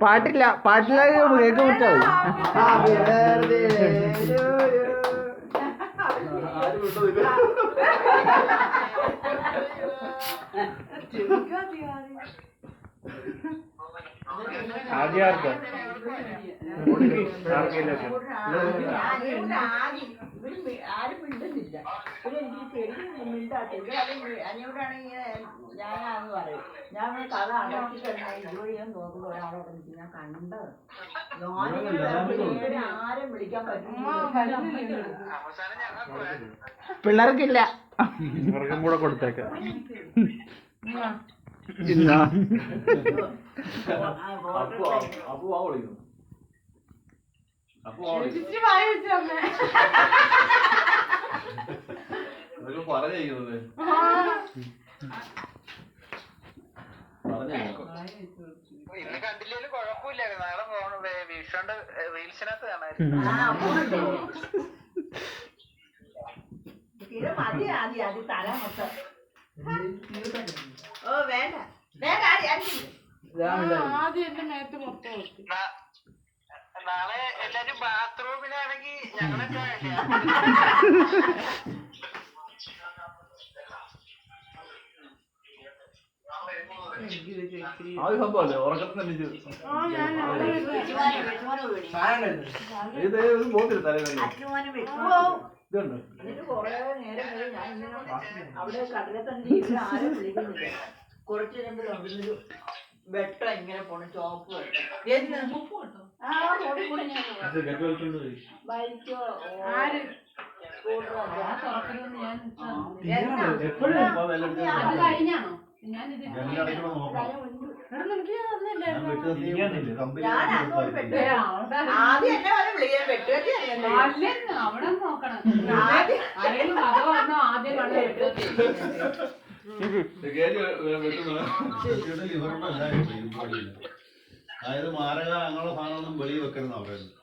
പാട്ടില്ല പാട്ടില്ല cake വിട്ടോ ആദ്യം ആരും മിണ്ടുന്നില്ല. പിന്നെ എനിക്ക് ശരിക്കും മിണ്ടാട്ടില്ല. അതിനോടാണെങ്കിൽ ഞാനാന്ന് പറയും. ഞാൻ കഥ അടക്കി കഴിഞ്ഞാൽ ഇതുവഴി ഞാൻ നോക്കുമ്പോൾ ഒരാളോട് ഞാൻ കണ്ടത് ആരും വിളിക്കാൻ പറ്റും. പിള്ളേർക്കില്ല ഇവർക്കും കൂടെ കൊടുത്തേക്കാം. ഇന്ന് കണ്ടില്ലേലും കുഴപ്പമില്ലായിരുന്നു. നാളെ വിഷുണ്ട് റീൽസിനകത്ത് കാണാൻ മതി ആദ്യം ആദ്യം തല മൊത്തം. ഓ വേണ്ട വേണ്ട ആദ്യം എന്റെ മേത്ത് മൊത്തം. നാളെ എല്ലാരും ബാത്റൂമിലാണെങ്കിൽ ഞങ്ങളൊക്കെ സംഭവല്ലേ ഉറക്കത്തിന് അവിടെ കടലെ തന്നെ ആരും വിളിക്കുന്നില്ല. കുറച്ച് കഴിയുമ്പോഴൊരു വെട്ടം ഇങ്ങനെ പോണ ചോപ്പ് ബൈക്കോ കഴിഞ്ഞാണോ? ആദ്യം എന്നെ പോലെ വിളിക്കാൻ പെട്ടുകത്തി അവിടെ നോക്കണം. ആദ്യം അതായത് മാരക അങ്ങനെയുള്ള സാധനമൊന്നും വെളിയിൽ വെക്കരുതെന്ന് പറയുന്നത്.